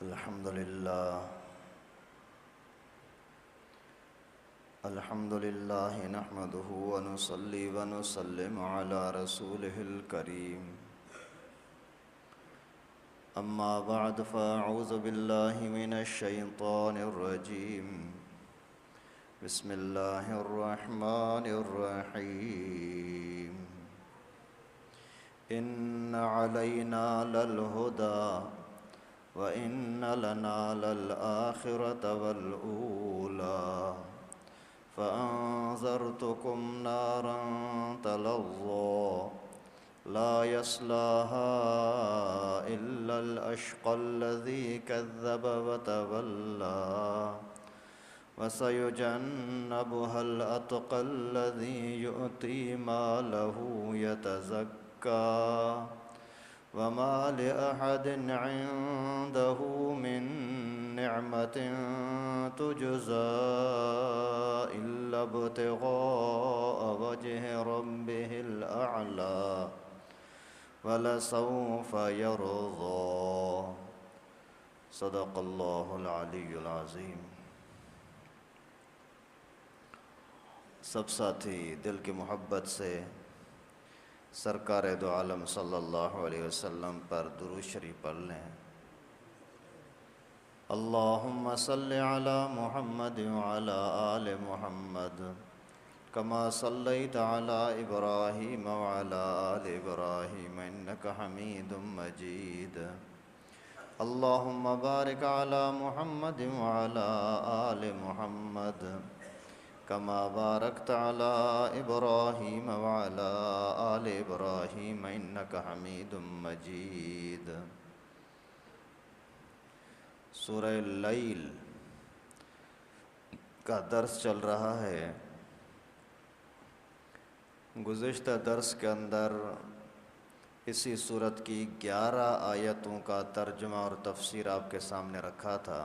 الحمد لله نحمده ونصلي ونسلم على رسوله الكريم. أما بعد فأعوذ بالله من الشيطان الرجيم. بسم الله الرحمن الرحيم. إن علينا للهدى وإن لنا للآخرة والأولى فأنذرتكم نارا تلظى لا يصلاها إلا الأشقى الذي كذب وتولى وسيجنبها الأتقى الذي يؤتي ماله يتزكى وما لأحد عنده من نعمة تجزى إلا ابتغاء وجه ربه الأعلى ولسوف يرضى. صدق الله العلی العظیم. سب ساتھی دل کی محبت سے سرکار دو عالم صلی اللہ علیہ وسلم پر درود شریف پڑھ لیں. اللہم صلی علی محمد وعلی آل محمد کما صلیت علی ابراہیم وعلی آل ابراہیم انک حمید مجید. اللہم بارک علی محمد وعلی آل محمد کما بارکت علی ابراہیم وعلی آل ابراہیم انک حمید مجید. سورہ اللیل کا درس چل رہا ہے. گزشتہ درس کے اندر اسی سورت کی 11 آیتوں کا ترجمہ اور تفسیر آپ کے سامنے رکھا تھا،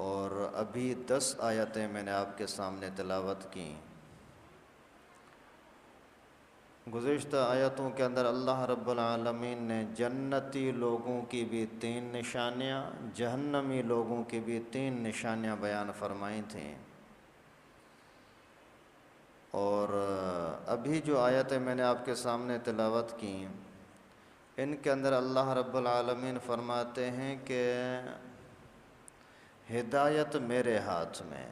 اور ابھی 10 آیتیں میں نے آپ کے سامنے تلاوت کی. گزشتہ آیتوں کے اندر اللہ رب العالمین نے جنتی لوگوں کی بھی 3 نشانیاں، جہنمی لوگوں کی بھی 3 نشانیاں بیان فرمائی تھیں. اور ابھی جو آیتیں میں نے آپ کے سامنے تلاوت کی، ان کے اندر اللہ رب العالمین فرماتے ہیں کہ ہدایت میرے ہاتھ میں،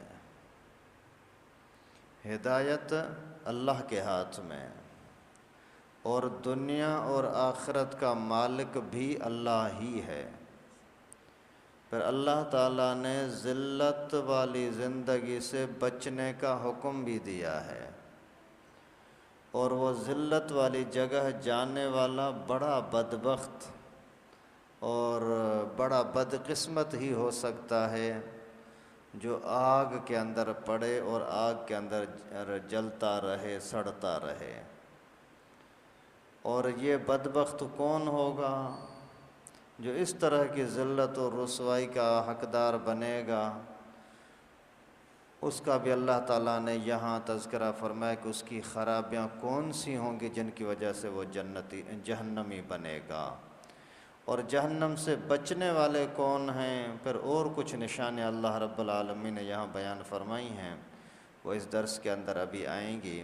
ہدایت اللہ کے ہاتھ میں، اور دنیا اور آخرت کا مالک بھی اللہ ہی ہے. پھر اللہ تعالیٰ نے ذلت والی زندگی سے بچنے کا حکم بھی دیا ہے، اور وہ ذلت والی جگہ جانے والا بڑا بدبخت اور بڑا بدقسمت ہی ہو سکتا ہے جو آگ کے اندر پڑے اور آگ کے اندر جلتا رہے، سڑتا رہے. اور یہ بدبخت کون ہوگا جو اس طرح کی ذلت و رسوائی کا حقدار بنے گا؟ اس کا بھی اللہ تعالیٰ نے یہاں تذکرہ فرمایا کہ اس کی خرابیاں کون سی ہوں گی جن کی وجہ سے وہ جہنمی بنے گا، اور جہنم سے بچنے والے کون ہیں. پھر اور کچھ نشانیاں اللہ رب العالمین نے یہاں بیان فرمائی ہیں، وہ اس درس کے اندر ابھی آئیں گی.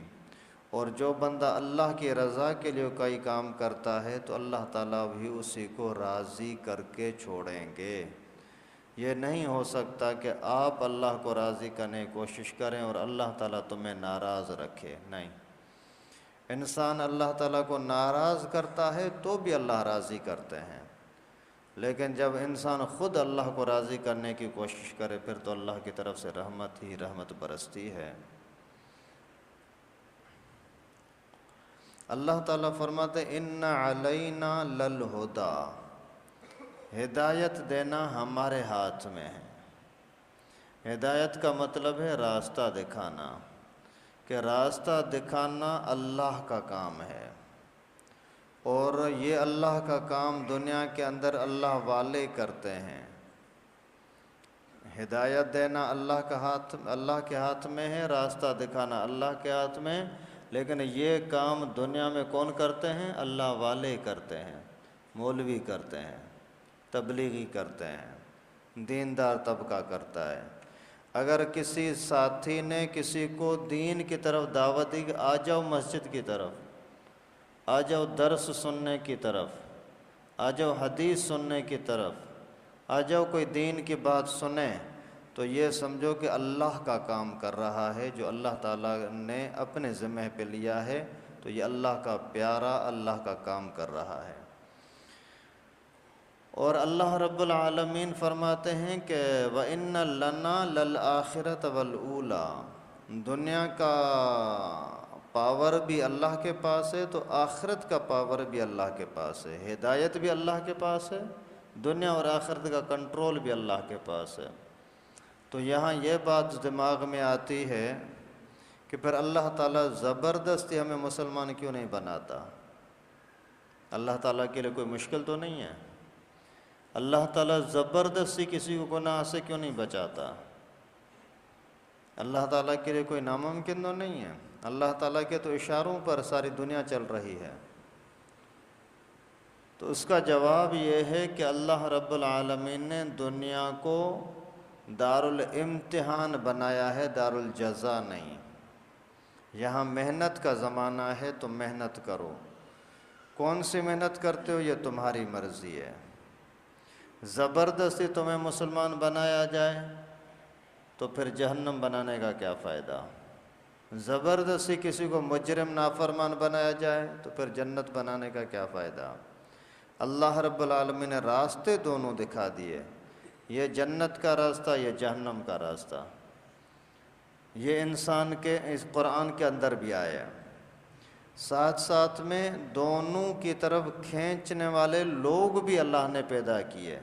اور جو بندہ اللہ کی رضا کے لیے کوئی کام کرتا ہے تو اللہ تعالیٰ بھی اسی کو راضی کر کے چھوڑیں گے. یہ نہیں ہو سکتا کہ آپ اللہ کو راضی کرنے کی کوشش کریں اور اللہ تعالیٰ تمہیں ناراض رکھے. نہیں، انسان اللہ تعالیٰ کو ناراض کرتا ہے تو بھی اللہ راضی کرتے ہیں، لیکن جب انسان خود اللہ کو راضی کرنے کی کوشش کرے پھر تو اللہ کی طرف سے رحمت ہی رحمت برستی ہے. اللہ تعالیٰ فرماتے ان علینا للہدا، ہدایت دینا ہمارے ہاتھ میں ہے. ہدایت کا مطلب ہے راستہ دکھانا، کہ راستہ دکھانا اللہ کا کام ہے، اور یہ اللہ کا کام دنیا کے اندر اللہ والے کرتے ہیں. ہدایت دینا اللہ کے ہاتھ میں ہے، راستہ دکھانا اللہ کے ہاتھ میں، لیکن یہ کام دنیا میں کون کرتے ہیں؟ اللہ والے کرتے ہیں، مولوی کرتے ہیں. تبلیغی کرتے ہیں، دیندار طبقہ کرتا ہے۔ اگر کسی ساتھی نے کسی کو دین کی طرف دعوت دی کہ آ جاؤ مسجد کی طرف، آ جاؤ درس سننے کی طرف، آ جاؤ حدیث سننے کی طرف، آ جاؤ کوئی دین کی بات سنیں، تو یہ سمجھو کہ اللہ کا کام کر رہا ہے، جو اللہ تعالیٰ نے اپنے ذمہ پہ لیا ہے، تو یہ اللہ کا پیارا، اللہ کا کام کر رہا ہے۔ اور اللہ رب العالمین فرماتے ہیں کہ وَإِنَّ لَنَا لَلْآخِرَةَ وَالْأُولَى، دنیا کا پاور بھی اللہ کے پاس ہے تو آخرت کا پاور بھی اللہ کے پاس ہے، ہدایت بھی اللہ کے پاس ہے، دنیا اور آخرت کا کنٹرول بھی اللہ کے پاس ہے۔ تو یہاں یہ بات دماغ میں آتی ہے کہ پھر اللہ تعالیٰ زبردستی ہمیں مسلمان کیوں نہیں بناتا؟ اللہ تعالیٰ کے لیے کوئی مشکل تو نہیں ہے؟ اللہ تعالیٰ زبردستی کسی کو گناہ سے کیوں نہیں بچاتا؟ اللہ تعالیٰ کے لیے کوئی ناممکن تو نہیں ہے؟ اللہ تعالیٰ کے تو اشاروں پر ساری دنیا چل رہی ہے۔ تو اس کا جواب یہ ہے کہ اللہ رب العالمین نے دنیا کو دارالامتحان بنایا ہے، دارالجزا نہیں۔ یہاں محنت کا زمانہ ہے تو محنت کرو، کون سی محنت کرتے ہو یہ تمہاری مرضی ہے۔ زبردستی تمہیں مسلمان بنایا جائے تو پھر جہنم بنانے کا کیا فائدہ؟ زبردستی کسی کو مجرم نافرمان بنایا جائے تو پھر جنت بنانے کا کیا فائدہ؟ اللہ رب العالمین نے راستے دونوں دکھا دیے، یہ جنت کا راستہ، یہ جہنم کا راستہ۔ یہ انسان کے اس قرآن کے اندر بھی آیا، ساتھ ساتھ میں دونوں کی طرف کھینچنے والے لوگ بھی اللہ نے پیدا کیے۔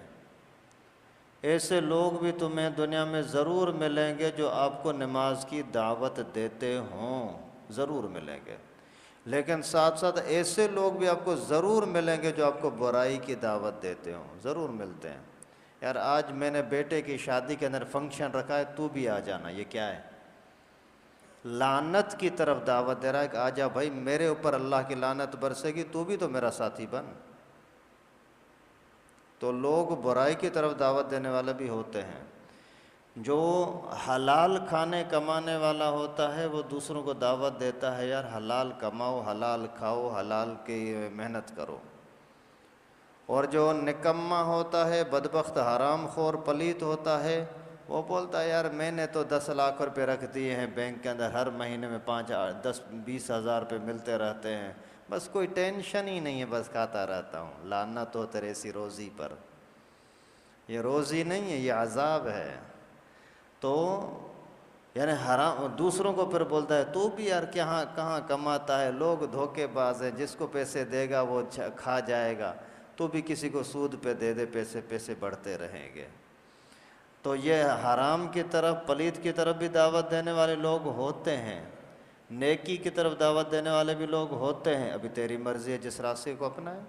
ایسے لوگ بھی تمہیں دنیا میں ضرور ملیں گے جو آپ کو نماز کی دعوت دیتے ہوں، ضرور ملیں گے، لیکن ساتھ ساتھ ایسے لوگ بھی آپ کو ضرور ملیں گے جو آپ کو برائی کی دعوت دیتے ہوں، ضرور ملتے ہیں۔ یار آج میں نے بیٹے کی شادی کے اندر فنکشن رکھا ہے، تو بھی آ جانا، یہ کیا ہے؟ لعنت کی طرف دعوت دے رہا ہے کہ آ جا بھائی، میرے اوپر اللہ کی لعنت برسے گی، تو بھی تو میرا ساتھی بن۔ تو لوگ برائی کی طرف دعوت دینے والے بھی ہوتے ہیں۔ جو حلال کھانے کمانے والا ہوتا ہے وہ دوسروں کو دعوت دیتا ہے، یار حلال کماؤ، حلال کھاؤ، حلال کی محنت کرو۔ اور جو نکما ہوتا ہے، بدبخت، حرام خور، پلیت ہوتا ہے، وہ بولتا ہے یار میں نے تو 10 لاکھ روپے رکھ دیے ہیں بینک کے اندر، ہر مہینے میں 5 10 20 ہزار روپے ملتے رہتے ہیں، بس کوئی ٹینشن ہی نہیں ہے، بس کھاتا رہتا ہوں۔ لعنت ہو تیرے سی روزی پر، یہ روزی نہیں ہے، یہ عذاب ہے۔ تو یعنی حرام، دوسروں کو پھر بولتا ہے تو بھی یار کہاں کماتا ہے، لوگ دھوکے باز ہیں، جس کو پیسے دے گا وہ کھا جائے گا، تو بھی کسی کو سود پہ دے دے، پیسے بڑھتے رہیں گے۔ تو یہ حرام کی طرف، پلید کی طرف بھی دعوت دینے والے لوگ ہوتے ہیں، نیکی کی طرف دعوت دینے والے بھی لوگ ہوتے ہیں، ابھی تیری مرضی ہے جس راستے کو اپنائے۔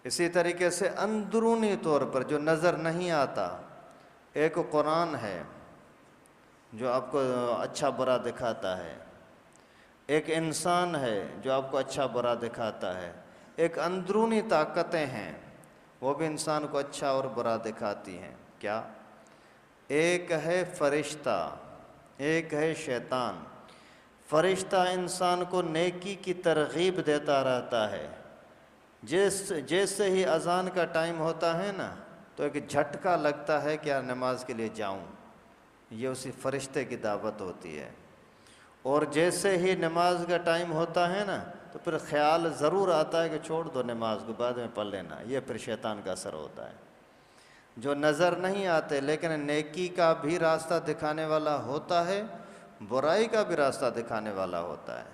اسی طریقے سے اندرونی طور پر جو نظر نہیں آتا، ایک قرآن ہے جو آپ کو اچھا برا دکھاتا ہے، ایک انسان ہے جو آپ کو اچھا برا دکھاتا ہے، ایک اندرونی طاقتیں ہیں وہ بھی انسان کو اچھا اور برا دکھاتی ہیں۔ کیا؟ ایک ہے فرشتہ، ایک ہے شیطان۔ فرشتہ انسان کو نیکی کی ترغیب دیتا رہتا ہے، جیسے ہی اذان کا ٹائم ہوتا ہے نا تو ایک جھٹکا لگتا ہے کہ یار نماز کے لیے جاؤں، یہ اسی فرشتے کی دعوت ہوتی ہے۔ اور جیسے ہی نماز کا ٹائم ہوتا ہے نا تو پھر خیال ضرور آتا ہے کہ چھوڑ دو نماز کو، بعد میں پڑھ لینا، یہ پھر شیطان کا اثر ہوتا ہے۔ جو نظر نہیں آتے لیکن نیکی کا بھی راستہ دکھانے والا ہوتا ہے، برائی کا بھی راستہ دکھانے والا ہوتا ہے۔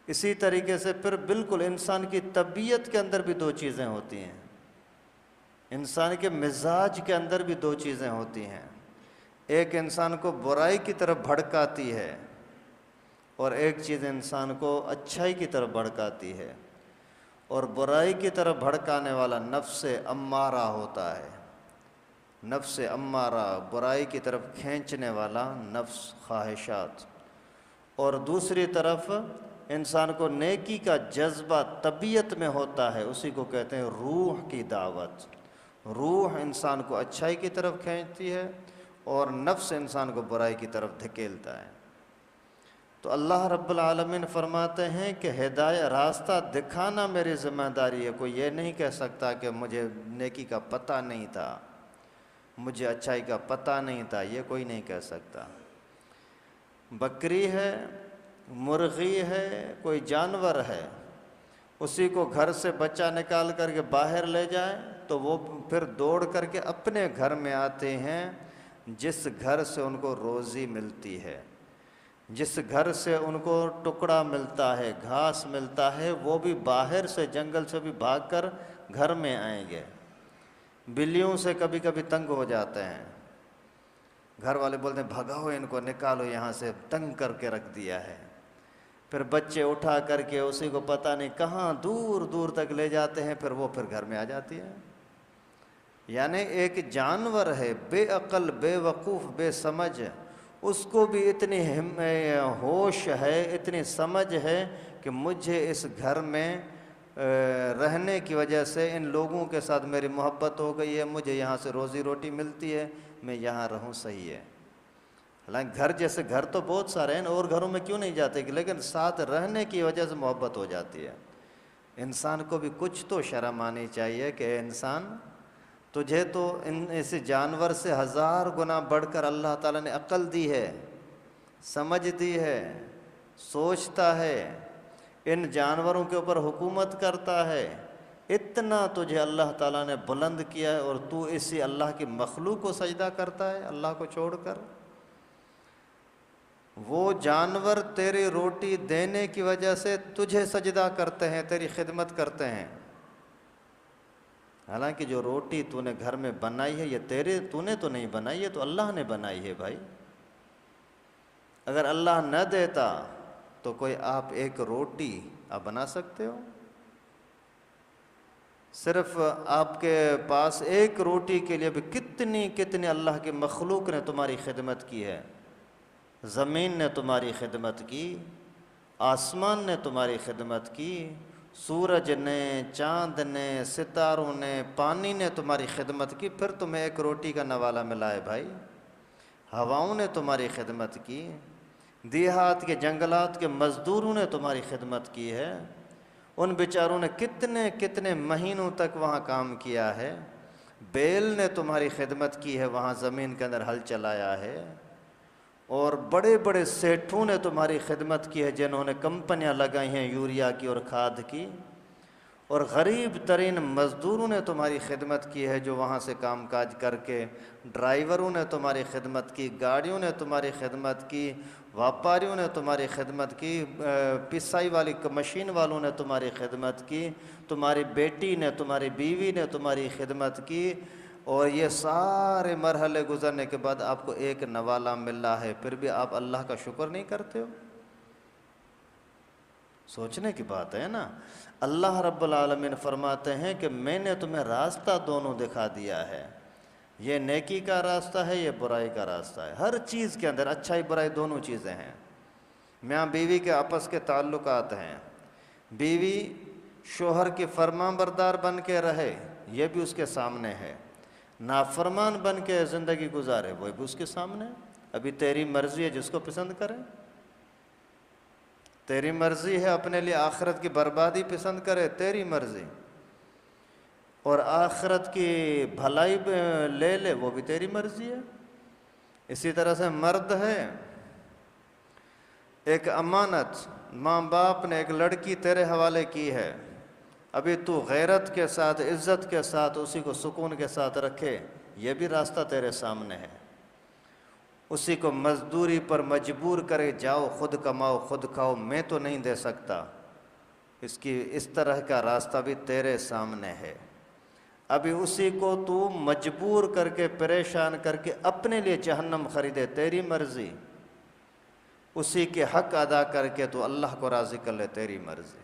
اسی طریقے سے پھر بالکل انسان کی طبیعت کے اندر بھی 2 چیزیں ہوتی ہیں، انسان کے مزاج کے اندر بھی 2 چیزیں ہوتی ہیں، ایک انسان کو برائی کی طرف بھڑکاتی ہے اور ایک چیز انسان کو اچھائی کی طرف بھڑکاتی ہے۔ اور برائی کی طرف بھڑکانے والا نفس امارہ ہوتا ہے، نفس امارہ، برائی کی طرف کھینچنے والا نفس، خواہشات۔ اور دوسری طرف انسان کو نیکی کا جذبہ طبیعت میں ہوتا ہے، اسی کو کہتے ہیں روح کی دعوت۔ روح انسان کو اچھائی کی طرف کھینچتی ہے اور نفس انسان کو برائی کی طرف دھکیلتا ہے۔ تو اللہ رب العالمین فرماتے ہیں کہ ہدایت راستہ دکھانا میری ذمہ داری ہے۔ کوئی یہ نہیں کہہ سکتا کہ مجھے نیکی کا پتہ نہیں تھا، مجھے اچھائی کا پتہ نہیں تھا، یہ کوئی نہیں کہہ سکتا۔ بکری ہے، مرغی ہے، کوئی جانور ہے، اسی کو گھر سے بچہ نکال کر کے باہر لے جائے تو وہ پھر دوڑ کر کے اپنے گھر میں آتے ہیں جس گھر سے ان کو روزی ملتی ہے، جس گھر سے ان کو ٹکڑا ملتا ہے، گھاس ملتا ہے، وہ بھی باہر سے جنگل سے بھی بھاگ کر گھر میں آئیں گے۔ بلیوں سے کبھی کبھی تنگ ہو جاتے ہیں، گھر والے بولتے ہیں بھگاؤ ان کو، نکالو یہاں سے، تنگ کر کے رکھ دیا ہے۔ پھر بچے اٹھا کر کے اسی کو پتہ نہیں کہاں دور دور تک لے جاتے ہیں، پھر وہ پھر گھر میں آ جاتی ہے۔ یعنی ایک جانور ہے بے عقل، بے وقوف، بے سمجھ، اس کو بھی اتنی ہوش ہے، اتنی سمجھ ہے کہ مجھے اس گھر میں رہنے کی وجہ سے ان لوگوں کے ساتھ میری محبت ہو گئی ہے، مجھے یہاں سے روزی روٹی ملتی ہے، میں یہاں رہوں، صحیح ہے۔ حالانکہ گھر جیسے گھر تو بہت سارے ہیں، اور گھروں میں کیوں نہیں جاتے، لیکن ساتھ رہنے کی وجہ سے محبت ہو جاتی ہے۔ انسان کو بھی کچھ تو شرم آنی چاہیے کہ اے انسان، تجھے تو اس جانور سے 1000 گنا بڑھ کر اللہ تعالیٰ نے عقل دی ہے، سمجھ دی ہے، سوچتا ہے، ان جانوروں کے اوپر حکومت کرتا ہے، اتنا تجھے اللہ تعالیٰ نے بلند کیا ہے، اور تو اسی اللہ کی مخلوق کو سجدہ کرتا ہے اللہ کو چھوڑ کر۔ وہ جانور تیری روٹی دینے کی وجہ سے تجھے سجدہ کرتے ہیں، تیری خدمت کرتے ہیں، حالانکہ جو روٹی تو نے گھر میں بنائی ہے یہ تو نے تو نہیں بنائی ہے، تو اللہ نے بنائی ہے بھائی۔ اگر اللہ نہ دیتا تو کوئی آپ ایک روٹی آپ بنا سکتے ہو؟ صرف آپ کے پاس ایک روٹی کے لیے بھی کتنی اللہ کی مخلوق نے تمہاری خدمت کی ہے۔ زمین نے تمہاری خدمت کی، آسمان نے تمہاری خدمت کی، سورج نے، چاند نے، ستاروں نے، پانی نے تمہاری خدمت کی، پھر تمہیں ایک روٹی کا نوالہ ملا ہے بھائی۔ ہواؤں نے تمہاری خدمت کی، دیہات کے جنگلات کے مزدوروں نے تمہاری خدمت کی ہے، ان بیچاروں نے کتنے مہینوں تک وہاں کام کیا ہے، بیل نے تمہاری خدمت کی ہے، وہاں زمین کے اندر ہل چلایا ہے، اور بڑے بڑے سیٹھوں نے تمہاری خدمت کی ہے جنہوں نے کمپنیاں لگائی ہیں یوریا کی اور کھاد کی، اور غریب ترین مزدوروں نے تمہاری خدمت کی ہے جو وہاں سے کام کاج کر کے، ڈرائیوروں نے تمہاری خدمت کی، گاڑیوں نے تمہاری خدمت کی، واپاریوں نے تمہاری خدمت کی، پسائی والی مشین والوں نے تمہاری خدمت کی، تمہاری بیٹی نے، تمہاری بیوی نے تمہاری خدمت کی، اور یہ سارے مرحلے گزرنے کے بعد آپ کو ایک نوالہ ملا ہے، پھر بھی آپ اللہ کا شکر نہیں کرتے ہو؟ سوچنے کی بات ہے نا۔ اللہ رب العالمین فرماتے ہیں کہ میں نے تمہیں راستہ دونوں دکھا دیا ہے، یہ نیکی کا راستہ ہے، یہ برائی کا راستہ ہے۔ ہر چیز کے اندر اچھائی برائی دونوں چیزیں ہیں۔ میاں بیوی کے آپس کے تعلقات ہیں، بیوی شوہر کی فرمان بردار بن کے رہے، یہ بھی اس کے سامنے ہے، نافرمان بن کے زندگی گزارے، وہ بھی اس کے سامنے۔ ابھی تیری مرضی ہے، جس کو پسند کرے، تیری مرضی ہے اپنے لیے آخرت کی بربادی پسند کرے، تیری مرضی، اور آخرت کی بھلائی لے لے، وہ بھی تیری مرضی ہے۔ اسی طرح سے مرد ہے، ایک امانت ماں باپ نے ایک لڑکی تیرے حوالے کی ہے، ابھی تو غیرت کے ساتھ، عزت کے ساتھ، اسی کو سکون کے ساتھ رکھے، یہ بھی راستہ تیرے سامنے ہے۔ اسی کو مزدوری پر مجبور کرے، جاؤ خود کماؤ خود کھاؤ، میں تو نہیں دے سکتا، اس طرح کا راستہ بھی تیرے سامنے ہے۔ ابھی اسی کو تو مجبور کر کے، پریشان کر کے اپنے لیے جہنم خریدے، تیری مرضی، اسی کے حق ادا کر کے تو اللہ کو راضی کر لے، تیری مرضی۔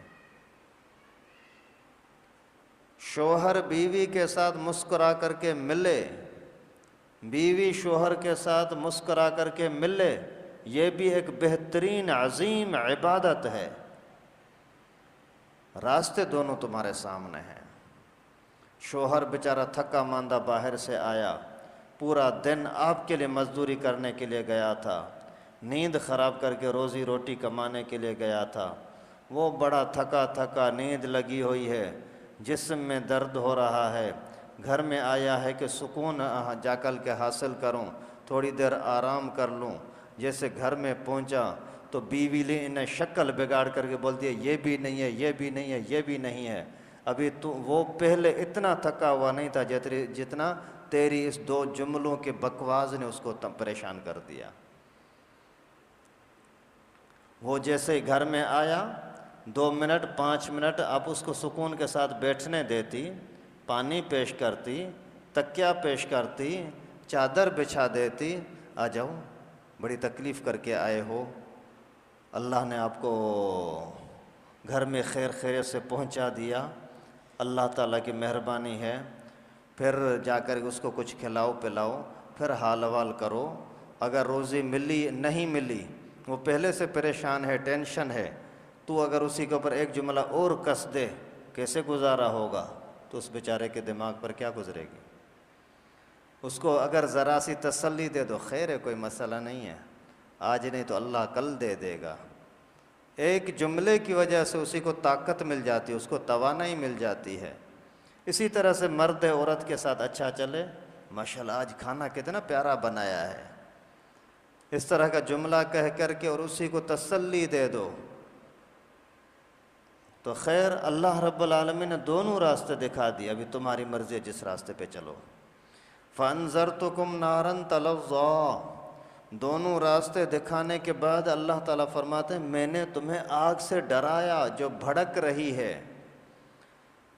شوہر بیوی کے ساتھ مسکرا کر کے ملے، بیوی شوہر کے ساتھ مسکرا کر کے ملے، یہ بھی ایک بہترین عظیم عبادت ہے۔ راستے دونوں تمہارے سامنے ہیں۔ شوہر بیچارہ تھکا ماندہ باہر سے آیا، پورا دن آپ کے لیے مزدوری کرنے کے لیے گیا تھا، نیند خراب کر کے روزی روٹی کمانے کے لیے گیا تھا، وہ بڑا تھکا نیند لگی ہوئی ہے، جسم میں درد ہو رہا ہے، گھر میں آیا ہے کہ سکون جا کر کے حاصل کروں، تھوڑی دیر آرام کر لوں۔ جیسے گھر میں پہنچا تو بیوی نے انہیں شکل بگاڑ کر کے بولتی ہے یہ بھی نہیں ہے، یہ بھی نہیں ہے، یہ بھی نہیں ہے۔ ابھی تو وہ پہلے اتنا تھکا ہوا نہیں تھا جتنا تیری اس 2 جملوں کے بکواس نے اس کو پریشان کر دیا۔ وہ جیسے ہی گھر میں آیا 2 منٹ 5 منٹ آپ اس کو سکون کے ساتھ بیٹھنے دیتی، پانی پیش کرتی، تکیا پیش کرتی، چادر بچھا دیتی، آ جاؤ بڑی تکلیف کر کے آئے ہو، اللہ نے آپ کو گھر میں خیر خیریت سے پہنچا دیا، اللہ تعالیٰ کی مہربانی ہے، پھر جا کر اس کو کچھ کھلاؤ پلاؤ، پھر حال حوال کرو۔ اگر روزی ملی نہیں ملی، وہ پہلے سے پریشان ہے، ٹینشن ہے، تو اگر اسی کے اوپر ایک جملہ اور کس دے کیسے گزارا ہوگا، تو اس بیچارے کے دماغ پر کیا گزرے گی؟ اس کو اگر ذرا سی تسلی دے دو، خیر ہے، کوئی مسئلہ نہیں ہے، آج نہیں تو اللہ کل دے دے گا۔ ایک جملے کی وجہ سے اسی کو طاقت مل جاتی ہے، اس کو توانائی مل جاتی ہے۔ اسی طرح سے مرد عورت کے ساتھ اچھا چلے، ماشاءاللہ آج کھانا کتنا پیارا بنایا ہے، اس طرح کا جملہ کہہ کر کے اور اسی کو تسلی دے دو، تو خیر اللہ رب العالمین نے دونوں راستے دکھا دیے، ابھی تمہاری مرضی ہے جس راستے پہ چلو۔ فَأَنذَرْتُكُمْ نَارًا تَلَظَّىٰ، دونوں راستے دکھانے کے بعد اللہ تعالیٰ فرماتے ہیں میں نے تمہیں آگ سے ڈرایا جو بھڑک رہی ہے،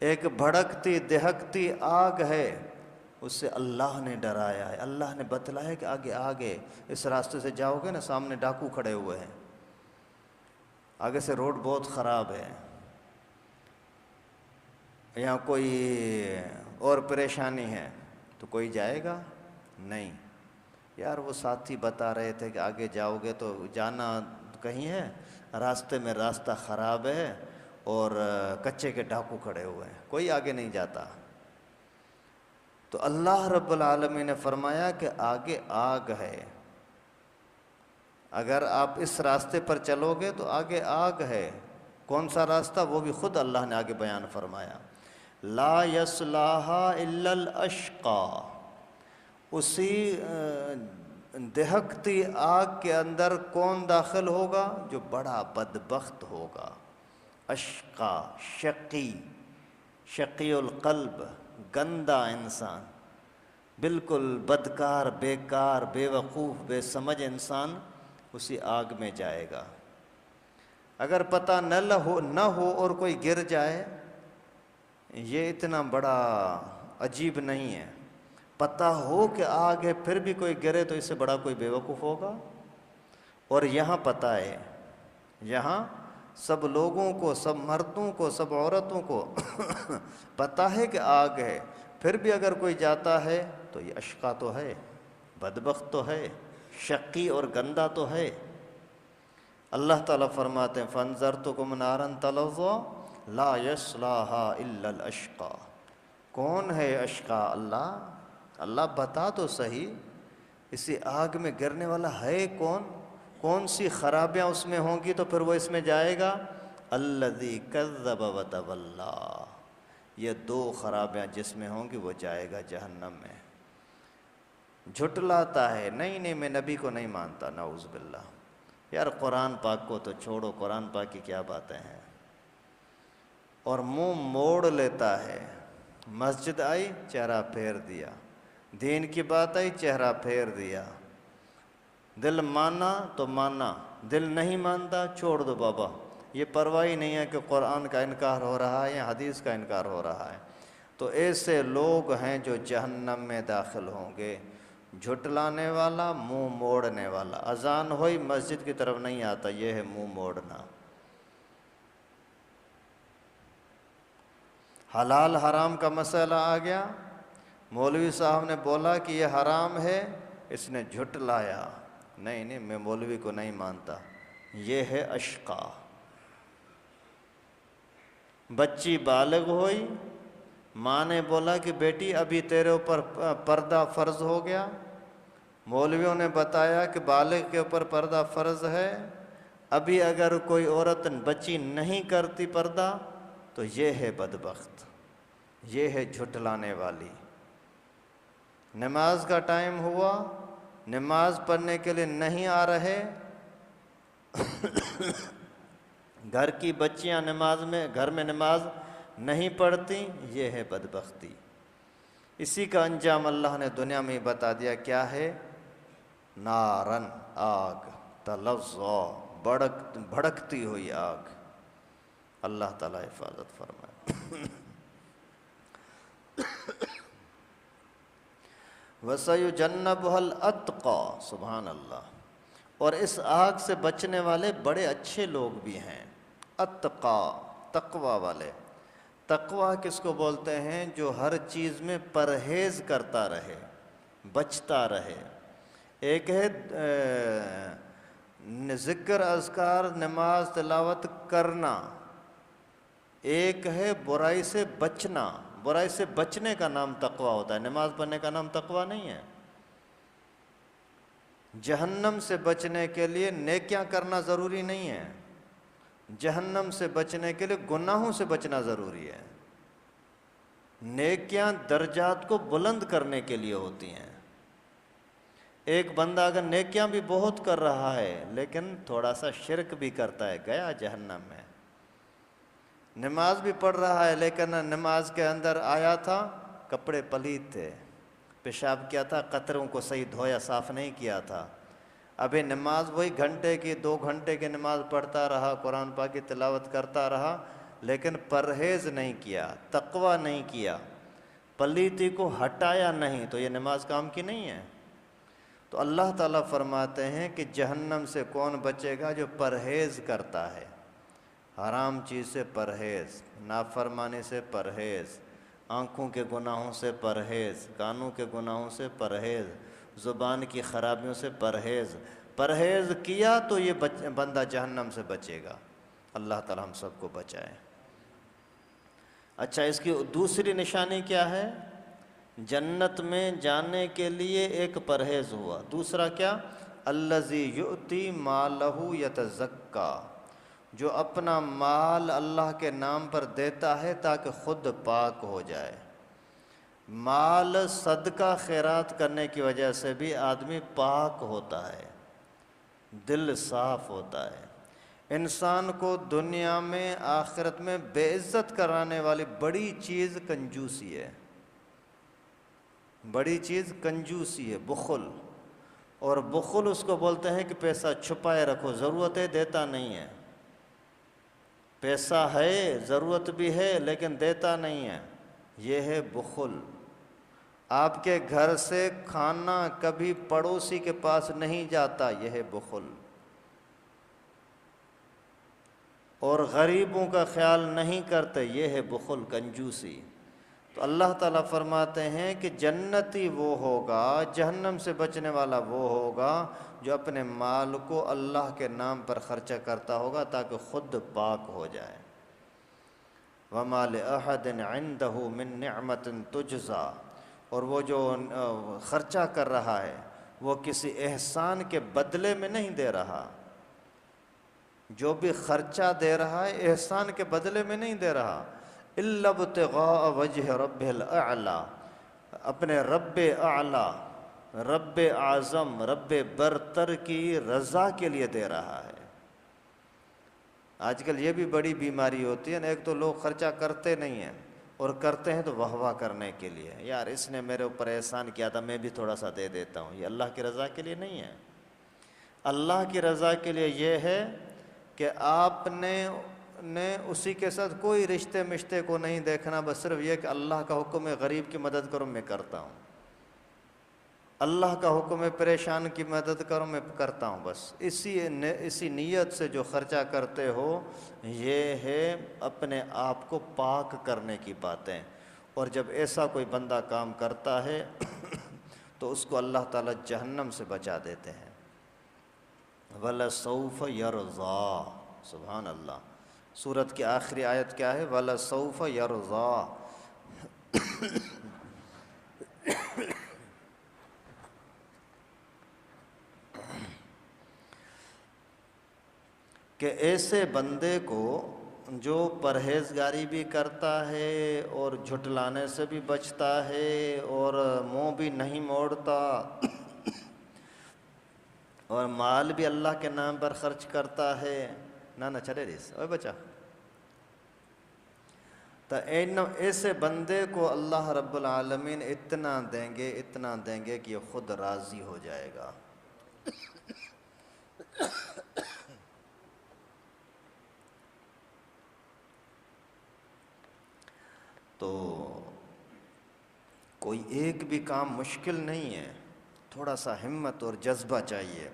ایک بھڑکتی دہکتی آگ ہے، اس سے اللہ نے ڈرایا ہے، اللہ نے بتلایا کہ آگے آگے اس راستے سے جاؤ گے نا، سامنے ڈاکو کھڑے ہوئے ہیں، آگے سے روڈ بہت خراب ہے، یہاں کوئی اور پریشانی ہے، تو کوئی جائے گا نہیں۔ یار وہ ساتھی بتا رہے تھے کہ آگے جاؤ گے تو جانا کہیں ہے، راستے میں راستہ خراب ہے اور کچے کے ڈاکو کھڑے ہوئے ہیں، کوئی آگے نہیں جاتا۔ تو اللہ رب العالمین نے فرمایا کہ آگے آگ ہے، اگر آپ اس راستے پر چلو گے تو آگے آگ ہے۔ کون سا راستہ؟ وہ بھی خود اللہ نے آگے بیان فرمایا، لا یصلاھا الا الاشقی، اسی دہکتی آگ کے اندر کون داخل ہوگا؟ جو بڑا بدبخت ہوگا، اشقا، شقی، شقی القلب، گندا انسان، بالکل بدکار، بیکار، بے وقوف، بے سمجھ انسان اسی آگ میں جائے گا۔ اگر پتہ نہ ہو اور کوئی گر جائے، یہ اتنا بڑا عجیب نہیں ہے، پتہ ہو کہ آگ ہے پھر بھی کوئی گرے تو اس سے بڑا کوئی بے وقوف ہوگا۔ اور یہاں پتہ ہے، یہاں سب لوگوں کو، سب مردوں کو، سب عورتوں کو پتہ ہے کہ آگ ہے، پھر بھی اگر کوئی جاتا ہے تو یہ اشقا تو ہے، بدبخت تو ہے، شقی اور گندا تو ہے۔ اللہ تعالیٰ فرماتے ہیں فَانذَرْتُكُمْ نَارًا تَلَظَّىٰ لَا يَصْلَاهَا إِلَّا الْأَشْقَىٰ، کون ہے اشقا؟ اللہ بتا تو صحیح، اسی آگ میں گرنے والا ہے کون؟ کون سی خرابیاں اس میں ہوں گی تو پھر وہ اس میں جائے گا؟ الذی کذب وتولیٰ، یہ 2 خرابیاں جس میں ہوں گی وہ جائے گا جہنم میں۔ جھٹلاتا ہے، نہیں میں نبی کو نہیں مانتا، نعوذ باللہ۔ یار قرآن پاک کو تو چھوڑو، قرآن پاک کی کیا باتیں ہیں، اور منہ موڑ لیتا ہے، مسجد آئی چہرہ پھیر دیا، دین کی بات آئی چہرہ پھیر دیا، دل مانا تو مانا، دل نہیں مانتا چھوڑ دو بابا، یہ پرواہ ہی نہیں ہے کہ قرآن کا انکار ہو رہا ہے یا حدیث کا انکار ہو رہا ہے۔ تو ایسے لوگ ہیں جو جہنم میں داخل ہوں گے، جھٹلانے والا، منہ موڑنے والا، اذان ہوئی مسجد کی طرف نہیں آتا، یہ ہے منہ موڑنا۔ حلال حرام کا مسئلہ آ گیا، مولوی صاحب نے بولا کہ یہ حرام ہے، اس نے جھٹلایا، نہیں میں مولوی کو نہیں مانتا، یہ ہے اشقا۔ بچی بالغ ہوئی، ماں نے بولا کہ بیٹی ابھی تیرے اوپر پردہ فرض ہو گیا، مولویوں نے بتایا کہ بالغ کے اوپر پردہ فرض ہے، ابھی اگر کوئی عورت بچی نہیں کرتی پردہ تو یہ ہے بدبخت، یہ ہے جھٹلانے والی۔ نماز کا ٹائم ہوا، نماز پڑھنے کے لیے نہیں آ رہے، گھر کی بچیاں گھر میں نماز نہیں پڑھتی، یہ ہے بدبختی۔ اسی کا انجام اللہ نے دنیا میں بتا دیا، کیا ہے؟ نارن، آگ، تلظا، بھڑکتی ہوئی آگ۔ اللہ تعالیٰ حفاظت فرمائے۔ وَسَيُجَنَّبُهَا الْأَتْقَى، سبحان اللہ۔ اور اس آگ سے بچنے والے بڑے اچھے لوگ بھی ہیں، اتقا، تقوی والے۔ تقوی کس کو بولتے ہیں؟ جو ہر چیز میں پرہیز کرتا رہے، بچتا رہے۔ ایک ہے ذکر، اذکار، نماز، تلاوت کرنا، ایک ہے برائی سے بچنا۔ برائی سے بچنے کا نام تقوی ہوتا ہے، نماز پڑھنے کا نام تقوی نہیں ہے۔ جہنم سے بچنے کے لیے نیکیاں کرنا ضروری نہیں ہے، جہنم سے بچنے کے لیے گناہوں سے بچنا ضروری ہے۔ نیکیاں درجات کو بلند کرنے کے لیے ہوتی ہیں۔ ایک بندہ اگر نیکیاں بھی بہت کر رہا ہے لیکن تھوڑا سا شرک بھی کرتا ہے، گیا جہنم میں۔ نماز بھی پڑھ رہا ہے لیکن نماز کے اندر آیا تھا، کپڑے پلید تھے، پیشاب کیا تھا، قطروں کو صحیح دھویا، صاف نہیں کیا تھا، ابھی نماز وہی گھنٹے کی 2 گھنٹے کی نماز پڑھتا رہا، قرآن پاک کی تلاوت کرتا رہا، لیکن پرہیز نہیں کیا، تقوی نہیں کیا، پلیتی کو ہٹایا نہیں، تو یہ نماز کام کی نہیں ہے۔ تو اللہ تعالیٰ فرماتے ہیں کہ جہنم سے کون بچے گا؟ جو پرہیز کرتا ہے، حرام چیز سے پرہیز، نافرمانی سے پرہیز، آنکھوں کے گناہوں سے پرہیز، کانوں کے گناہوں سے پرہیز، زبان کی خرابیوں سے پرہیز۔ پرہیز کیا تو یہ بندہ جہنم سے بچے گا۔ اللہ تعالیٰ ہم سب کو بچائے۔ اچھا، اس کی دوسری نشانی کیا ہے؟ جنت میں جانے کے لیے ایک پرہیز ہوا، دوسرا کیا؟ الذی یؤتی مالہ یتزکا، جو اپنا مال اللہ کے نام پر دیتا ہے تاکہ خود پاک ہو جائے۔ مال صدقہ خیرات کرنے کی وجہ سے بھی آدمی پاک ہوتا ہے، دل صاف ہوتا ہے۔ انسان کو دنیا میں آخرت میں بے عزت کرانے والی بڑی چیز کنجوسی ہے، بڑی چیز کنجوسی ہے، بخل۔ اور بخل اس کو بولتے ہیں کہ پیسہ چھپائے رکھو، ضرورت ہے دیتا نہیں ہے، پیسہ ہے ضرورت بھی ہے لیکن دیتا نہیں ہے، یہ ہے بخل۔ آپ کے گھر سے کھانا کبھی پڑوسی کے پاس نہیں جاتا، یہ ہے بخل۔ اور غریبوں کا خیال نہیں کرتے، یہ ہے بخل، کنجوسی۔ تو اللہ تعالیٰ فرماتے ہیں کہ جنتی وہ ہوگا، جہنم سے بچنے والا وہ ہوگا جو اپنے مال کو اللہ کے نام پر خرچہ کرتا ہوگا تاکہ خود پاک ہو جائے۔ وَمَا لِأَحَدٍ عِندَهُ مِن نِعْمَةٍ تُجْزَى، اور وہ جو خرچہ کر رہا ہے وہ کسی احسان کے بدلے میں نہیں دے رہا، جو بھی خرچہ دے رہا ہے احسان کے بدلے میں نہیں دے رہا، إِلَّا ابْتِغَاءَ وَجْهِ رَبِّهِ الْأَعْلَى، اپنے رب اعلیٰ، رب اعظم، رب برتر کی رضا کے لیے دے رہا ہے۔ آج کل یہ بھی بڑی بیماری ہوتی ہے نا، ایک تو لوگ خرچہ کرتے نہیں ہیں، اور کرتے ہیں تو واہ واہ کرنے کے لیے، یار اس نے میرے اوپر احسان کیا تھا میں بھی تھوڑا سا دے دیتا ہوں۔ یہ اللہ کی رضا کے لیے نہیں ہے۔ اللہ کی رضا کے لیے یہ ہے کہ آپ نے اسی کے ساتھ کوئی رشتے کو نہیں دیکھنا، بس صرف یہ کہ اللہ کا حکم ہے غریب کی مدد کرو میں کرتا ہوں، اللہ کا حکم ہے پریشان کی مدد کرو میں کرتا ہوں، بس اسی نیت سے جو خرچہ کرتے ہو، یہ ہے اپنے آپ کو پاک کرنے کی باتیں۔ اور جب ایسا کوئی بندہ کام کرتا ہے تو اس کو اللہ تعالیٰ جہنم سے بچا دیتے ہیں۔ وَلَسَوْفَ يَرْضَىٰ، سبحان اللہ۔ سورت کی آخری آیت کیا ہے؟ وَلَسَوْفَ يَرْضَىٰ. کہ ایسے بندے کو جو پرہیزگاری بھی کرتا ہے اور جھٹلانے سے بھی بچتا ہے اور منہ بھی نہیں موڑتا اور مال بھی اللہ کے نام پر خرچ کرتا ہے. نہ چلے ریس اوے بچا. تو ایسے بندے کو اللہ رب العالمین اتنا دیں گے کہ یہ خود راضی ہو جائے گا. تو کوئی ایک بھی کام مشکل نہیں ہے، تھوڑا سا ہمت اور جذبہ چاہیے.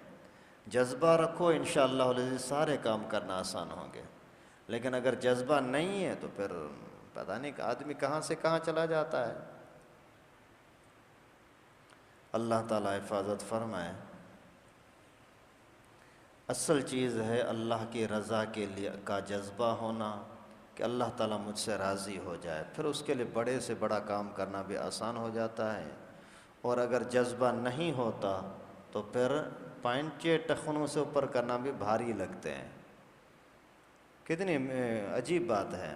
جذبہ رکھو انشاءاللہ العزیز سارے کام کرنا آسان ہوں گے. لیکن اگر جذبہ نہیں ہے تو پھر پتہ نہیں کہ آدمی کہاں سے کہاں چلا جاتا ہے. اللہ تعالیٰ حفاظت فرمائے. اصل چیز ہے اللہ کی رضا کے لیے کا جذبہ ہونا کہ اللہ تعالیٰ مجھ سے راضی ہو جائے، پھر اس کے لیے بڑے سے بڑا کام کرنا بھی آسان ہو جاتا ہے. اور اگر جذبہ نہیں ہوتا تو پھر پانچے ٹخنوں سے اوپر کرنا بھی بھاری لگتے ہیں. کتنی عجیب بات ہے.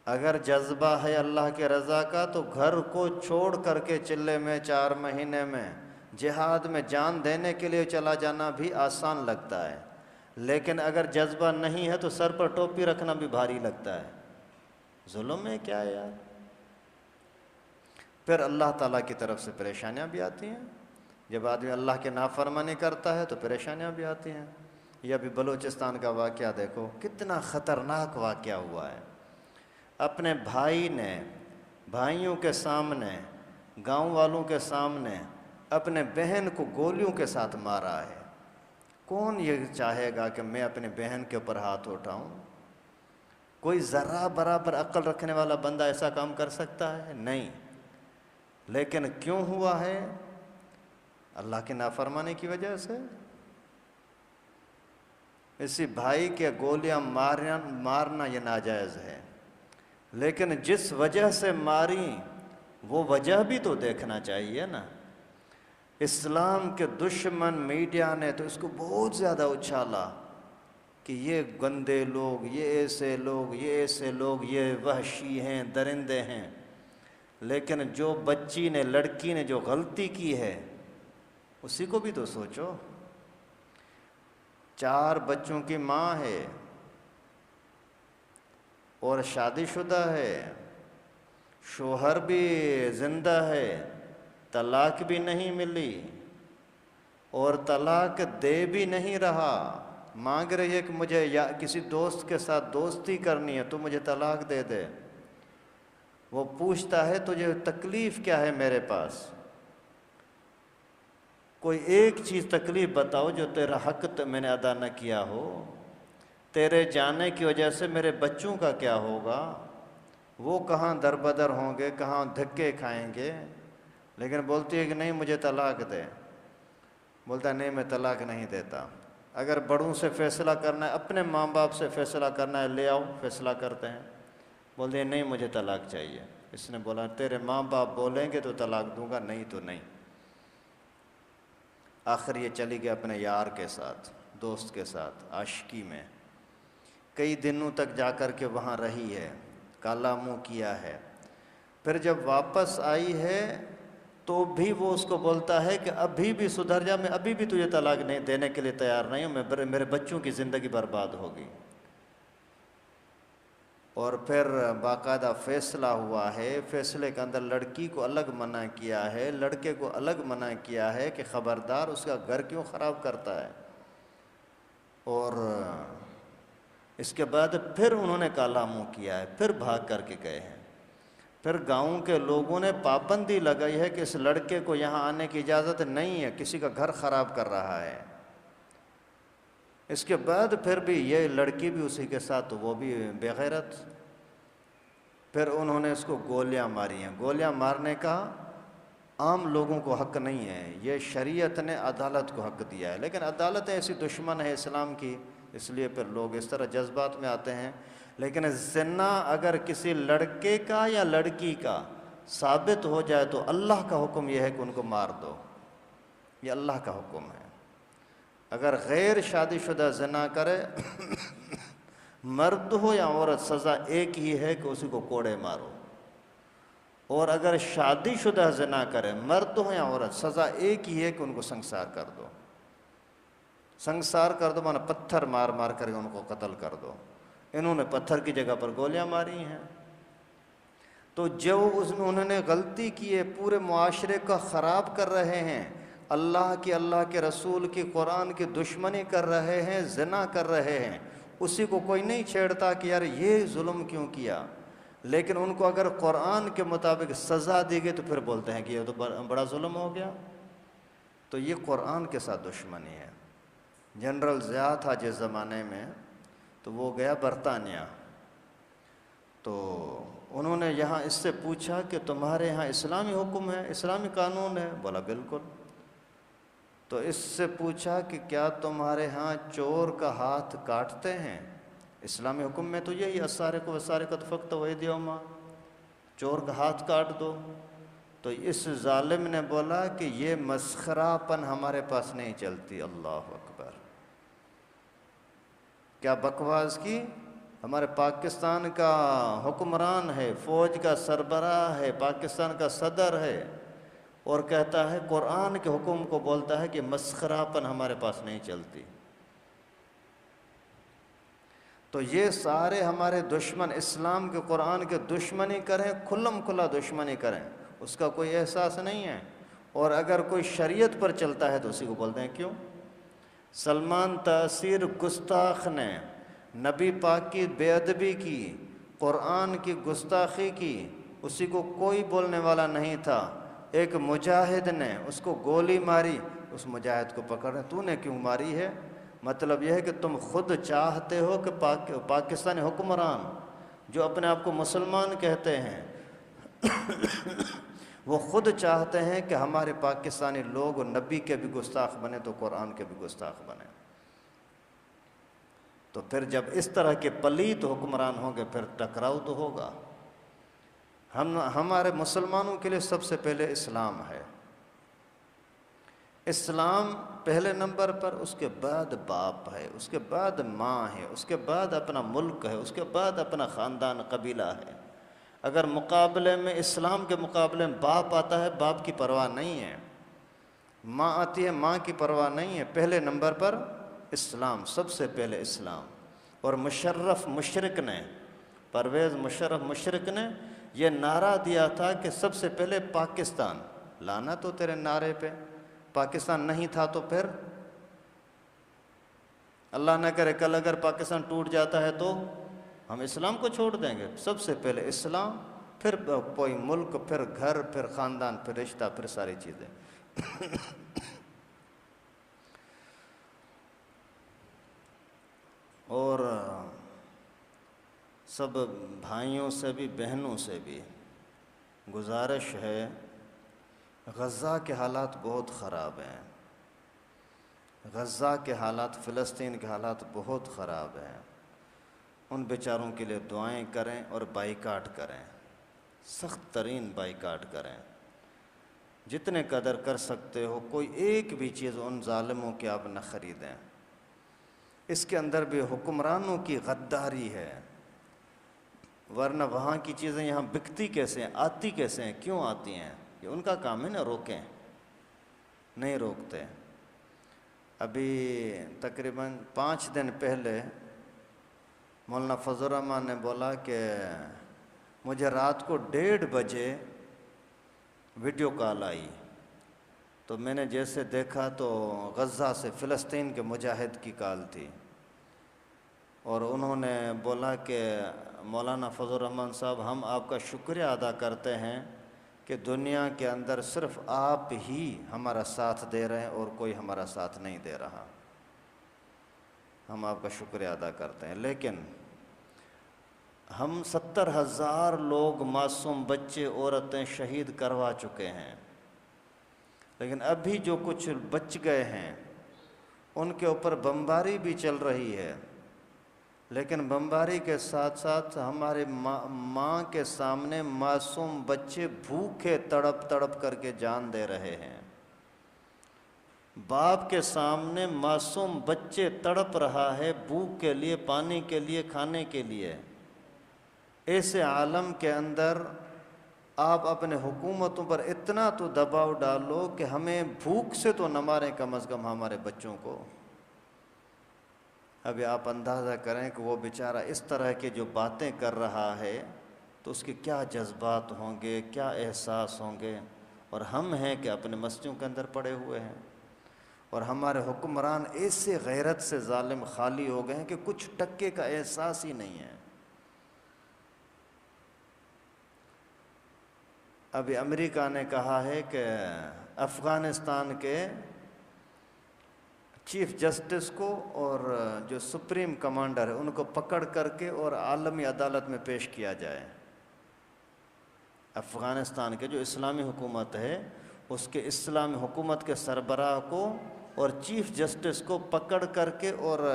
اگر جذبہ ہے اللہ کے رضا کا تو گھر کو چھوڑ کر کے چلے میں 4 مہینے میں جہاد میں جان دینے کے لیے چلا جانا بھی آسان لگتا ہے. لیکن اگر جذبہ نہیں ہے تو سر پر ٹوپی رکھنا بھی بھاری لگتا ہے. ظلم ہے کیا یار. پھر اللہ تعالیٰ کی طرف سے پریشانیاں بھی آتی ہیں. جب آدمی اللہ کے نافرمانی کرتا ہے تو پریشانیاں بھی آتی ہیں. یہ ابھی بلوچستان کا واقعہ دیکھو، کتنا خطرناک واقعہ ہوا ہے. اپنے بھائی نے بھائیوں کے سامنے، گاؤں والوں کے سامنے اپنے بہن کو گولیوں کے ساتھ مارا ہے. کون یہ چاہے گا کہ میں اپنے بہن کے اوپر ہاتھ اٹھاؤں؟ کوئی ذرہ برابر عقل رکھنے والا بندہ ایسا کام کر سکتا ہے؟ نہیں. لیکن کیوں ہوا ہے؟ اللہ کی نافرمانی کی وجہ سے. اسی بھائی کے گولیاں مارنا یہ ناجائز ہے، لیکن جس وجہ سے ماری وہ وجہ بھی تو دیکھنا چاہیے نا. اسلام کے دشمن میڈیا نے تو اس کو بہت زیادہ اچھالا کہ یہ گندے لوگ، یہ ایسے لوگ، یہ ایسے لوگ، یہ وحشی ہیں، درندے ہیں. لیکن جو بچی نے، لڑکی نے جو غلطی کی ہے اسی کو بھی تو سوچو. 4 بچوں کی ماں ہے اور شادی شدہ ہے، شوہر بھی زندہ ہے، طلاق بھی نہیں ملی اور طلاق دے بھی نہیں رہا. مانگ رہی ہے کہ مجھے یا کسی دوست کے ساتھ دوستی کرنی ہے تو مجھے طلاق دے دے. وہ پوچھتا ہے تجھے تکلیف کیا ہے میرے پاس؟ کوئی ایک چیز تکلیف بتاؤ جو تیرا حق میں نے ادا نہ کیا ہو. تیرے جانے کی وجہ سے میرے بچوں کا کیا ہوگا؟ وہ کہاں دربدر ہوں گے، کہاں دھکے کھائیں گے. لیکن بولتی ہے کہ نہیں مجھے طلاق دے. بولتا ہے نہیں میں طلاق نہیں دیتا. اگر بڑوں سے فیصلہ کرنا ہے، اپنے ماں باپ سے فیصلہ کرنا ہے، لے آؤ فیصلہ کرتے ہیں. بولتے ہیں نہیں مجھے طلاق چاہیے. اس نے بولا تیرے ماں باپ بولیں گے تو طلاق دوں گا، نہیں تو نہیں. آخر یہ چلی گئی اپنے یار کے ساتھ، دوست کے ساتھ عاشقی میں. کئی دنوں تک جا کر کے وہاں رہی ہے، کالا منہ کیا ہے. پھر جب واپس آئی ہے تو بھی وہ اس کو بولتا ہے کہ ابھی بھی سدھر جا، میں ابھی بھی تجھے طلاق نہیں دینے کے لیے تیار نہیں ہوں، میرے بچوں کی زندگی برباد ہوگی. اور پھر باقاعدہ فیصلہ ہوا ہے. فیصلے کے اندر لڑکی کو الگ منع کیا ہے، لڑکے کو الگ منع کیا ہے کہ خبردار اس کا گھر کیوں خراب کرتا ہے. اور اس کے بعد پھر انہوں نے کالا منہ کیا ہے، پھر بھاگ کر کے گئے ہیں. پھر گاؤں کے لوگوں نے پابندی لگائی ہے کہ اس لڑکے کو یہاں آنے کی اجازت نہیں ہے، کسی کا گھر خراب کر رہا ہے. اس کے بعد پھر بھی یہ لڑکی بھی اسی کے ساتھ، وہ بھی بے غیرت. پھر انہوں نے اس کو گولیاں ماری ہیں. گولیاں مارنے کا عام لوگوں کو حق نہیں ہے، یہ شریعت نے عدالت کو حق دیا ہے. لیکن عدالت ایسی دشمن ہے اسلام کی اس لیے پھر لوگ اس طرح جذبات میں آتے ہیں۔ لیکن زنا اگر کسی لڑکے کا یا لڑکی کا ثابت ہو جائے تو اللہ کا حکم یہ ہے کہ ان کو مار دو، یہ اللہ کا حکم ہے۔ اگر غیر شادی شدہ زنا کرے مرد ہو یا عورت، سزا ایک ہی ہے کہ اسی کو کوڑے مارو۔ اور اگر شادی شدہ زنا کرے مرد ہو یا عورت، سزا ایک ہی ہے کہ ان کو سنگسار کر دو۔ سنگسار کر دو مانا پتھر مار مار کر ان کو قتل کر دو۔ انہوں نے پتھر کی جگہ پر گولیاں ماری ہیں۔ تو جو انہوں نے غلطی کی ہے، پورے معاشرے کا خراب کر رہے ہیں، اللہ کے رسول کی، قرآن کی دشمنی کر رہے ہیں، زنا کر رہے ہیں، اسی کو کوئی نہیں چھیڑتا کہ یار یہ ظلم کیوں کیا۔ لیکن ان کو اگر قرآن کے مطابق سزا دی گئی تو پھر بولتے ہیں کہ یہ تو بڑا ظلم ہو گیا۔ تو یہ قرآن کے ساتھ دشمنی ہے۔ جنرل ضیاء تھا جس زمانے میں، تو وہ گیا برطانیہ، تو انہوں نے یہاں اس سے پوچھا کہ تمہارے یہاں اسلامی حکم ہے، اسلامی قانون ہے؟ بولا بالکل۔ تو اس سے پوچھا کہ کیا تمہارے ہاں چور کا ہاتھ کاٹتے ہیں؟ اسلامی حکم میں تو یہی السارق والسارقۃ فاقطعوا ایدیہما، چور کا ہاتھ کاٹ دو۔ تو اس ظالم نے بولا کہ یہ مسخرہ پن ہمارے پاس نہیں چلتی۔ اللہ اکبر، کیا بکواس کی! ہمارے پاکستان کا حکمران ہے، فوج کا سربراہ ہے، پاکستان کا صدر ہے، اور کہتا ہے قرآن کے حکم کو بولتا ہے کہ مسخرہ پن ہمارے پاس نہیں چلتی۔ تو یہ سارے ہمارے دشمن اسلام کے، قرآن کے دشمنی کریں، کھلم کھلا دشمنی کریں، اس کا کوئی احساس نہیں ہے۔ اور اگر کوئی شریعت پر چلتا ہے تو اسی کو بولتے ہیں کیوں؟ سلمان تاثیر گستاخ نے نبی پاک کی بے ادبی کی، قرآن کی گستاخی کی، اسی کو کوئی بولنے والا نہیں تھا۔ ایک مجاہد نے اس کو گولی ماری، اس مجاہد کو پکڑے، تو نے کیوں ماری ہے؟ مطلب یہ ہے کہ تم خود چاہتے ہو کہ پاکستانی حکمران جو اپنے آپ کو مسلمان کہتے ہیں وہ خود چاہتے ہیں کہ ہمارے پاکستانی لوگ نبی کے بھی گستاخ بنے تو قرآن کے بھی گستاخ بنے۔ تو پھر جب اس طرح کے پلیت حکمران ہوں گے پھر ٹکراؤ تو ہوگا۔ ہمارے مسلمانوں کے لیے سب سے پہلے اسلام ہے، اسلام پہلے نمبر پر، اس کے بعد باپ ہے، اس کے بعد ماں ہے، اس کے بعد اپنا ملک ہے، اس کے بعد اپنا خاندان قبیلہ ہے۔ اگر مقابلے میں اسلام کے مقابلے میں باپ آتا ہے، باپ کی پرواہ نہیں ہے، ماں آتی ہے، ماں کی پرواہ نہیں ہے، پہلے نمبر پر اسلام، سب سے پہلے اسلام۔ اور مشرف مشرق نے، پرویز مشرف مشرق نے یہ نعرہ دیا تھا کہ سب سے پہلے پاکستان، لانا تو تیرے نعرے پہ، پاکستان نہیں تھا تو پھر اللہ نہ کرے کل اگر پاکستان ٹوٹ جاتا ہے تو ہم اسلام کو چھوڑ دیں گے؟ سب سے پہلے اسلام، پھر کوئی ملک، پھر گھر، پھر خاندان، پھر رشتہ، پھر ساری چیزیں۔ اور سب بھائیوں سے بھی بہنوں سے بھی گزارش ہے، غزہ کے حالات بہت خراب ہیں، غزہ کے حالات، فلسطین کے حالات بہت خراب ہیں۔ ان بیچاروں کے لیے دعائیں کریں اور بائیکاٹ کریں، سخت ترین بائیکاٹ کریں، جتنے قدر کر سکتے ہو۔ کوئی ایک بھی چیز ان ظالموں کی آپ نہ خریدیں۔ اس کے اندر بھی حکمرانوں کی غداری ہے، ورنہ وہاں کی چیزیں یہاں بکتی کیسے ہیں، آتی کیسے ہیں، کیوں آتی ہیں؟ یہ ان کا کام ہے نا، روکیں، نہیں روکتے۔ ابھی تقریباً 5 دن پہلے مولانا فضل الرحمن نے بولا کہ مجھے رات کو 1:30 بجے ویڈیو کال آئی، تو میں نے جیسے دیکھا تو غزہ سے فلسطین کے مجاہد کی کال تھی، اور انہوں نے بولا کہ مولانا فضل الرحمن صاحب، ہم آپ کا شکریہ ادا کرتے ہیں کہ دنیا کے اندر صرف آپ ہی ہمارا ساتھ دے رہے ہیں اور کوئی ہمارا ساتھ نہیں دے رہا، ہم آپ کا شکریہ ادا کرتے ہیں۔ لیکن ہم 70,000 لوگ، معصوم بچے عورتیں شہید کروا چکے ہیں، لیکن ابھی جو کچھ بچ گئے ہیں ان کے اوپر بمباری بھی چل رہی ہے، لیکن بمباری کے ساتھ ساتھ ہمارے ماں کے سامنے معصوم بچے بھوکے تڑپ تڑپ کر کے جان دے رہے ہیں، باپ کے سامنے معصوم بچے تڑپ رہا ہے بھوک کے لیے، پانی کے لیے، کھانے کے لیے۔ ایسے عالم کے اندر آپ اپنے حکومتوں پر اتنا تو دباؤ ڈالو کہ ہمیں بھوک سے تو نہ ماریں کم از کم ہمارے بچوں کو۔ ابھی آپ اندازہ کریں کہ وہ بیچارہ اس طرح کی جو باتیں کر رہا ہے تو اس کے کیا جذبات ہوں گے، کیا احساس ہوں گے، اور ہم ہیں کہ اپنے مسجدوں کے اندر پڑے ہوئے ہیں، اور ہمارے حکمران ایسے غیرت سے ظالم خالی ہو گئے ہیں کہ کچھ ٹکے کا احساس ہی نہیں ہے۔ ابھی امریکہ نے کہا ہے کہ افغانستان کے چیف جسٹس کو اور جو سپریم کمانڈر ہے ان کو پکڑ کر کے اور عالمی عدالت میں پیش کیا جائے۔ افغانستان کے جو اسلامی حکومت ہے اس کے اسلامی حکومت کے سربراہ کو اور چیف جسٹس کو پکڑ کر کے اور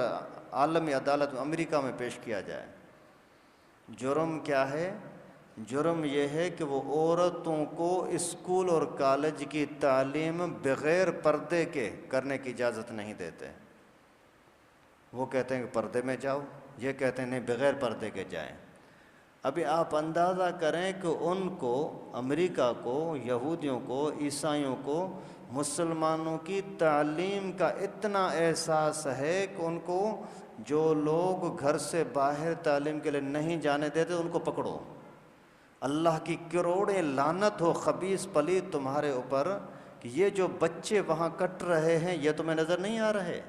عالمی عدالت میں امریکہ میں پیش کیا جائے۔ جرم کیا ہے؟ جرم یہ ہے کہ وہ عورتوں کو اسکول اور کالج کی تعلیم بغیر پردے کے کرنے کی اجازت نہیں دیتے۔ وہ کہتے ہیں کہ پردے میں جاؤ، یہ کہتے ہیں نہیں بغیر پردے کے جائیں۔ ابھی آپ اندازہ کریں کہ ان کو، امریکہ کو، یہودیوں کو، عیسائیوں کو مسلمانوں کی تعلیم کا اتنا احساس ہے کہ ان کو جو لوگ گھر سے باہر تعلیم کے لیے نہیں جانے دیتے ان کو پکڑو۔ اللہ کی کروڑیں لعنت ہو خبیث پلید تمہارے اوپر کہ یہ جو بچے وہاں کٹ رہے ہیں یہ تمہیں نظر نہیں آ رہے؟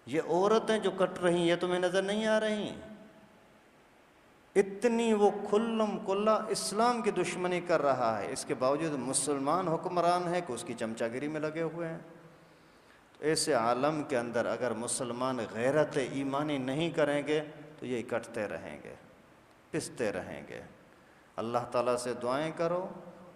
یہ عورتیں جو کٹ رہی ہیں یہ تمہیں نظر نہیں آ رہی؟ اتنی وہ کھلم کھلا اسلام کی دشمنی کر رہا ہے، اس کے باوجود مسلمان حکمران ہے کہ اس کی چمچا گیری میں لگے ہوئے ہیں۔ تو ایسے عالم کے اندر اگر مسلمان غیرت ایمانی نہیں کریں گے تو یہ کٹتے رہیں گے، پستے رہیں گے۔ اللہ تعالیٰ سے دعائیں کرو،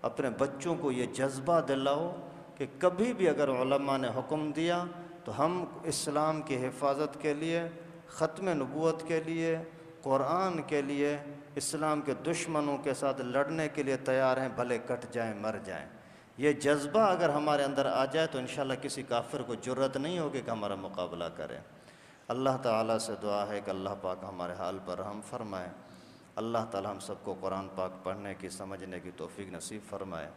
اپنے بچوں کو یہ جذبہ دلاؤ کہ کبھی بھی اگر علماء نے حکم دیا تو ہم اسلام کی حفاظت کے لیے، ختم نبوت کے لیے، قرآن کے لیے، اسلام کے دشمنوں کے ساتھ لڑنے کے لیے تیار ہیں، بھلے کٹ جائیں مر جائیں۔ یہ جذبہ اگر ہمارے اندر آ جائے تو انشاءاللہ کسی کافر کو جرأت نہیں ہوگی کہ ہمارا مقابلہ کرے۔ اللہ تعالیٰ سے دعا ہے کہ اللہ پاک ہمارے حال پر رحم فرمائے۔ اللہ تعالیٰ ہم سب کو قرآن پاک پڑھنے کی، سمجھنے کی توفیق نصیب فرمائے۔